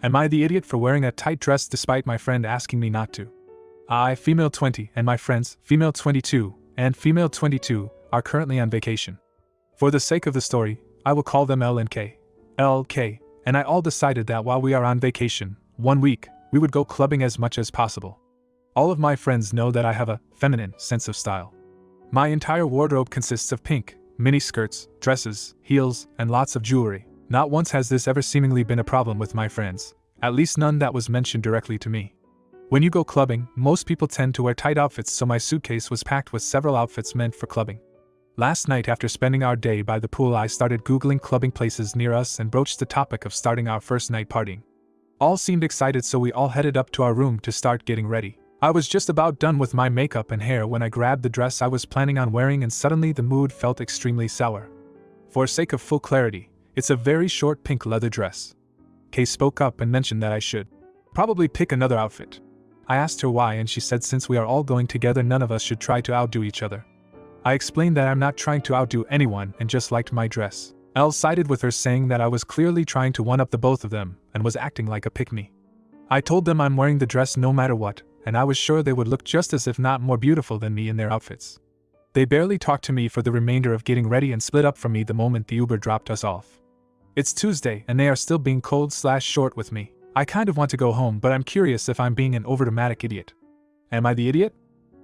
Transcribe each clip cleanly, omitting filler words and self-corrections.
Am I the idiot for wearing a tight dress despite my friend asking me not to? I, female 20, and my friends, female 22, and female 22, are currently on vacation. For the sake of the story, I will call them L and K. L, K, and I all decided that while we are on vacation, 1 week, we would go clubbing as much as possible. All of my friends know that I have a feminine sense of style. My entire wardrobe consists of pink, mini skirts, dresses, heels, and lots of jewelry. Not once has this ever seemingly been a problem with my friends, at least none that was mentioned directly to me. When you go clubbing, most people tend to wear tight outfits, so my suitcase was packed with several outfits meant for clubbing. Last night, after spending our day by the pool, I started Googling clubbing places near us and broached the topic of starting our first night partying. All seemed excited, so we all headed up to our room to start getting ready. I was just about done with my makeup and hair when I grabbed the dress I was planning on wearing, and suddenly the mood felt extremely sour. For sake of full clarity, it's a very short pink leather dress. Kay spoke up and mentioned that I should probably pick another outfit. I asked her why, and she said since we are all going together, none of us should try to outdo each other. I explained that I'm not trying to outdo anyone and just liked my dress. Elle sided with her, saying that I was clearly trying to one-up the both of them and was acting like a pick-me. I told them I'm wearing the dress no matter what, and I was sure they would look just as if not more beautiful than me in their outfits. They barely talked to me for the remainder of getting ready and split up from me the moment the Uber dropped us off. It's Tuesday and they are still being cold/short with me. I kind of want to go home, but I'm curious if I'm being an overdramatic idiot. Am I the idiot?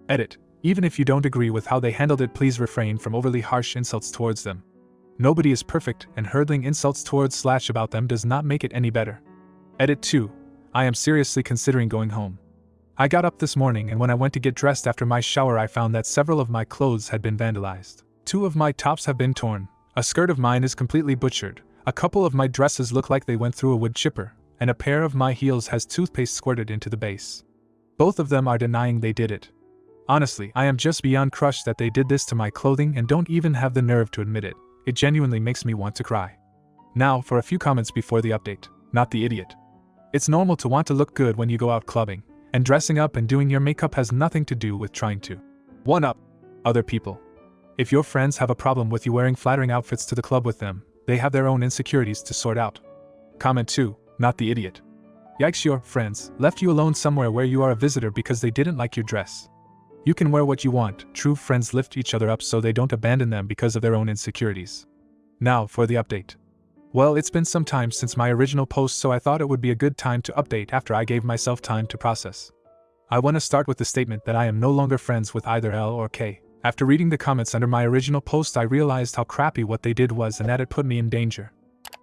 Edit. Even if you don't agree with how they handled it, please refrain from overly harsh insults towards them. Nobody is perfect, and hurling insults towards/about them does not make it any better. Edit 2. I am seriously considering going home. I got up this morning, and when I went to get dressed after my shower, I found that several of my clothes had been vandalized. 2 of my tops have been torn, a skirt of mine is completely butchered, a couple of my dresses look like they went through a wood chipper, and a pair of my heels has toothpaste squirted into the base. Both of them are denying they did it. Honestly, I am just beyond crushed that they did this to my clothing and don't even have the nerve to admit it. It genuinely makes me want to cry. Now, for a few comments before the update. Not the idiot. It's normal to want to look good when you go out clubbing, and dressing up and doing your makeup has nothing to do with trying to one-up other people. If your friends have a problem with you wearing flattering outfits to the club with them, they have their own insecurities to sort out. Comment 2. Not the idiot. Yikes, your friends left you alone somewhere where you are a visitor because they didn't like your dress. You can wear what you want. True friends lift each other up so they don't abandon them because of their own insecurities. Now for the update. Well, it's been some time since my original post, so I thought it would be a good time to update after I gave myself time to process. I want to start with the statement that I am no longer friends with either L or K. After reading the comments under my original post, I realized how crappy what they did was and that it put me in danger.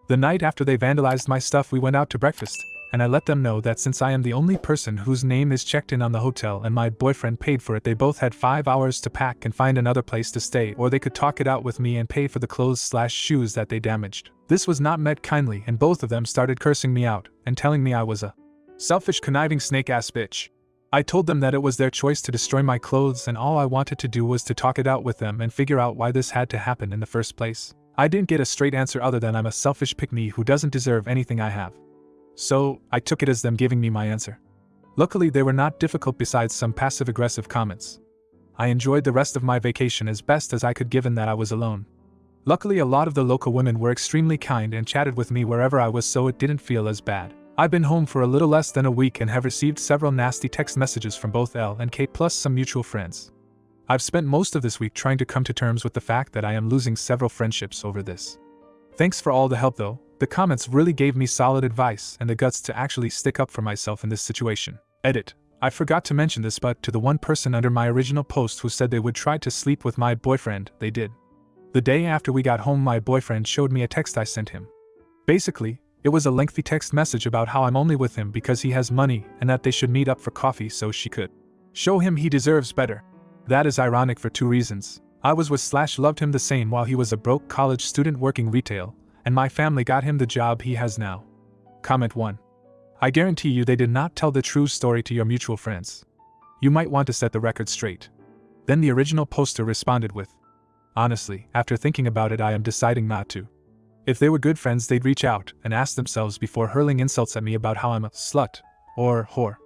The night after they vandalized my stuff, we went out to breakfast, and I let them know that since I am the only person whose name is checked in on the hotel and my boyfriend paid for it, they both had 5 hours to pack and find another place to stay, or they could talk it out with me and pay for the clothes/shoes that they damaged. This was not met kindly, and both of them started cursing me out and telling me I was a selfish, conniving, snake-ass bitch. I told them that it was their choice to destroy my clothes, and all I wanted to do was to talk it out with them and figure out why this had to happen in the first place. I didn't get a straight answer other than I'm a selfish pick-me who doesn't deserve anything I have. So, I took it as them giving me my answer. Luckily, they were not difficult besides some passive-aggressive comments. I enjoyed the rest of my vacation as best as I could given that I was alone. Luckily, a lot of the local women were extremely kind and chatted with me wherever I was, so it didn't feel as bad. I've been home for a little less than a week and have received several nasty text messages from both L and K plus some mutual friends. I've spent most of this week trying to come to terms with the fact that I am losing several friendships over this. Thanks for all the help though. The comments really gave me solid advice and the guts to actually stick up for myself in this situation. Edit. I forgot to mention this, but to the one person under my original post who said they would try to sleep with my boyfriend, they did. The day after we got home, my boyfriend showed me a text I sent him. Basically, it was a lengthy text message about how I'm only with him because he has money and that they should meet up for coffee so she could show him he deserves better. That is ironic for 2 reasons. I was with/loved him the same while he was a broke college student working retail, and my family got him the job he has now. Comment 1. I guarantee you they did not tell the true story to your mutual friends. You might want to set the record straight. Then the original poster responded with, honestly, after thinking about it, I am deciding not to. If they were good friends, they'd reach out and ask themselves before hurling insults at me about how I'm a slut or whore.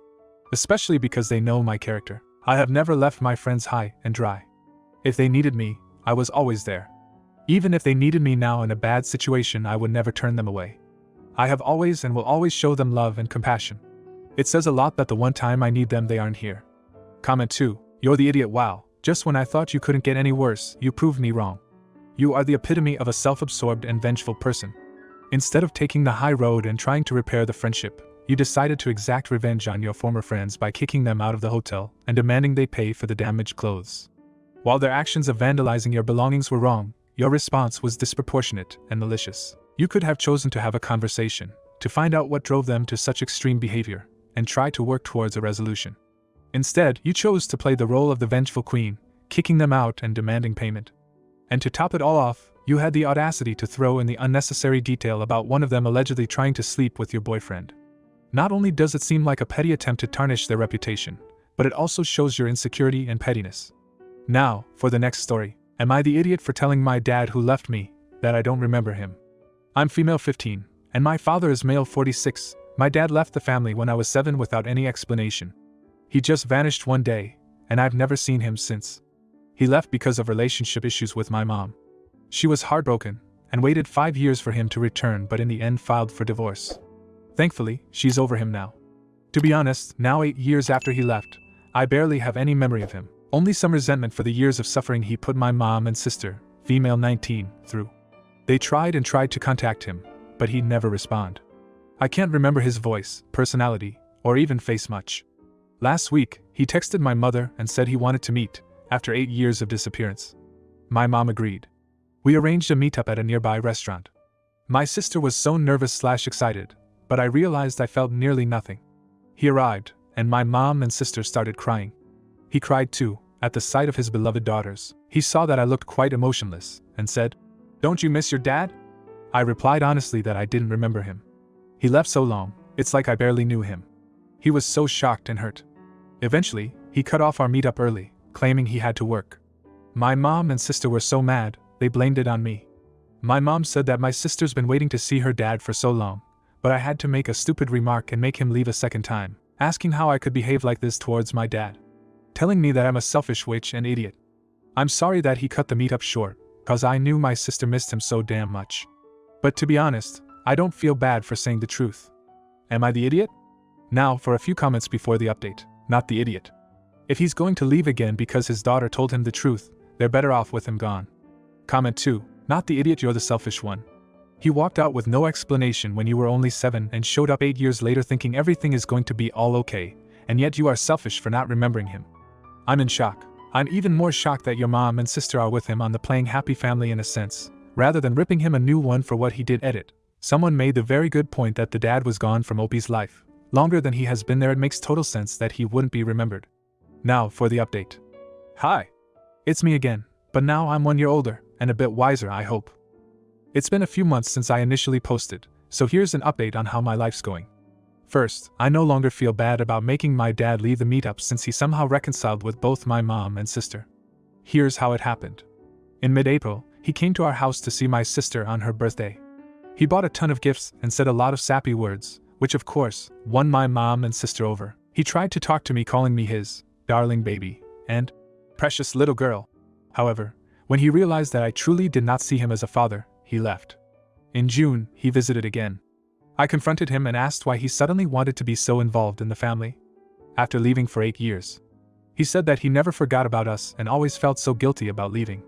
Especially because they know my character. I have never left my friends high and dry. If they needed me, I was always there. Even if they needed me now in a bad situation, I would never turn them away. I have always and will always show them love and compassion. It says a lot that the one time I need them they aren't here. Comment 2. You're the idiot. Wow, just when I thought you couldn't get any worse, you proved me wrong. You are the epitome of a self-absorbed and vengeful person. Instead of taking the high road and trying to repair the friendship, you decided to exact revenge on your former friends by kicking them out of the hotel and demanding they pay for the damaged clothes. While their actions of vandalizing your belongings were wrong, your response was disproportionate and malicious. You could have chosen to have a conversation, to find out what drove them to such extreme behavior, and try to work towards a resolution. Instead, you chose to play the role of the vengeful queen, kicking them out and demanding payment. And to top it all off, you had the audacity to throw in the unnecessary detail about one of them allegedly trying to sleep with your boyfriend. Not only does it seem like a petty attempt to tarnish their reputation, but it also shows your insecurity and pettiness. Now, for the next story. Am I the idiot for telling my dad who left me that I don't remember him? I'm female 15, and my father is male 46. My dad left the family when I was 7 without any explanation. He just vanished one day, and I've never seen him since. He left because of relationship issues with my mom. She was heartbroken, and waited 5 years for him to return, but in the end filed for divorce. Thankfully, she's over him now. To be honest, now 8 years after he left, I barely have any memory of him. Only some resentment for the years of suffering he put my mom and sister, female 19, through. They tried and tried to contact him, but he'd never respond. I can't remember his voice, personality, or even face much. Last week, he texted my mother and said he wanted to meet, after 8 years of disappearance. My mom agreed. We arranged a meetup at a nearby restaurant. My sister was so nervous/excited, but I realized I felt nearly nothing. He arrived, and my mom and sister started crying. He cried too, at the sight of his beloved daughters. He saw that I looked quite emotionless, and said, "Don't you miss your dad?" I replied honestly that I didn't remember him. He left so long, it's like I barely knew him. He was so shocked and hurt. Eventually, he cut off our meetup early, claiming he had to work. My mom and sister were so mad, they blamed it on me. My mom said that my sister's been waiting to see her dad for so long, but I had to make a stupid remark and make him leave a second time, asking how I could behave like this towards my dad. Telling me that I'm a selfish witch and idiot. I'm sorry that he cut the meetup short, cause I knew my sister missed him so damn much. But to be honest, I don't feel bad for saying the truth. Am I the idiot? Now for a few comments before the update. Not the idiot. If he's going to leave again because his daughter told him the truth, they're better off with him gone. Comment 2. Not the idiot, you're the selfish one. He walked out with no explanation when you were only 7 and showed up 8 years later thinking everything is going to be all okay, and yet you are selfish for not remembering him. I'm in shock. I'm even more shocked that your mom and sister are with him on the playing happy family in a sense, rather than ripping him a new one for what he did. Edit. Someone made the very good point that the dad was gone from Opie's life. Longer than he has been there. It makes total sense that he wouldn't be remembered. Now for the update. Hi. It's me again, but now I'm 1 year older, and a bit wiser I hope. It's been a few months since I initially posted, so here's an update on how my life's going. First, I no longer feel bad about making my dad leave the meetup since he somehow reconciled with both my mom and sister. Here's how it happened. In mid-April, he came to our house to see my sister on her birthday. He bought a ton of gifts and said a lot of sappy words, which of course, won my mom and sister over. He tried to talk to me calling me his darling baby and precious little girl. However, when he realized that I truly did not see him as a father, he left. In June, he visited again. I confronted him and asked why he suddenly wanted to be so involved in the family. After leaving for 8 years. He said that he never forgot about us and always felt so guilty about leaving.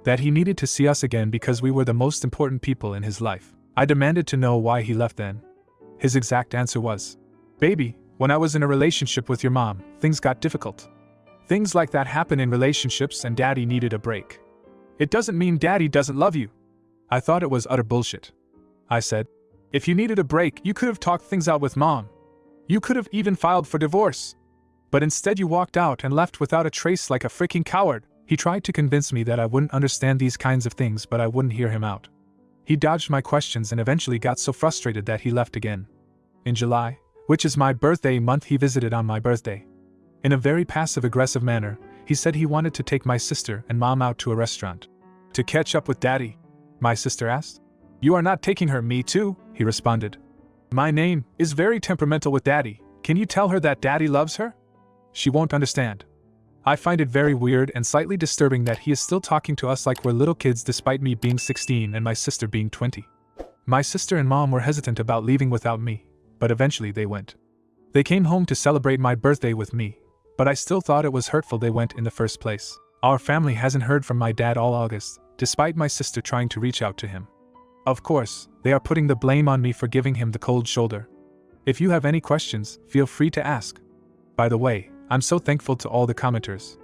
That he needed to see us again because we were the most important people in his life. I demanded to know why he left then. His exact answer was, "Baby, when I was in a relationship with your mom, things got difficult. Things like that happen in relationships and Daddy needed a break. It doesn't mean Daddy doesn't love you." I thought it was utter bullshit. I said, "If you needed a break, you could have talked things out with Mom. You could have even filed for divorce. But instead you walked out and left without a trace like a freaking coward." He tried to convince me that I wouldn't understand these kinds of things, but I wouldn't hear him out. He dodged my questions and eventually got so frustrated that he left again. In July, which is my birthday month, he visited on my birthday. In a very passive-aggressive manner, he said he wanted to take my sister and Mom out to a restaurant. "To catch up with Daddy?" my sister asked. "You are not taking her." "Me too," he responded. "My name is very temperamental with Daddy. Can you tell her that Daddy loves her? She won't understand." I find it very weird and slightly disturbing that he is still talking to us like we're little kids despite me being 16 and my sister being 20. My sister and mom were hesitant about leaving without me, but eventually they went. They came home to celebrate my birthday with me, but I still thought it was hurtful they went in the first place. Our family hasn't heard from my dad all August, despite my sister trying to reach out to him. Of course, they are putting the blame on me for giving him the cold shoulder. If you have any questions, feel free to ask. By the way, I'm so thankful to all the commenters.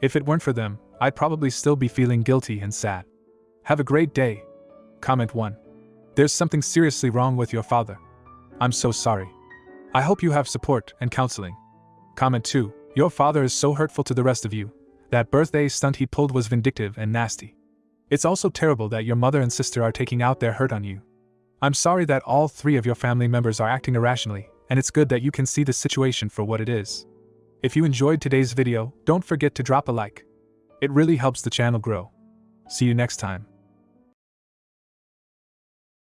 If it weren't for them, I'd probably still be feeling guilty and sad. Have a great day. Comment 1. There's something seriously wrong with your father. I'm so sorry. I hope you have support and counseling. Comment 2. Your father is so hurtful to the rest of you. That birthday stunt he pulled was vindictive and nasty. It's also terrible that your mother and sister are taking out their hurt on you. I'm sorry that all 3 of your family members are acting irrationally, and it's good that you can see the situation for what it is. If you enjoyed today's video, don't forget to drop a like. It really helps the channel grow. See you next time.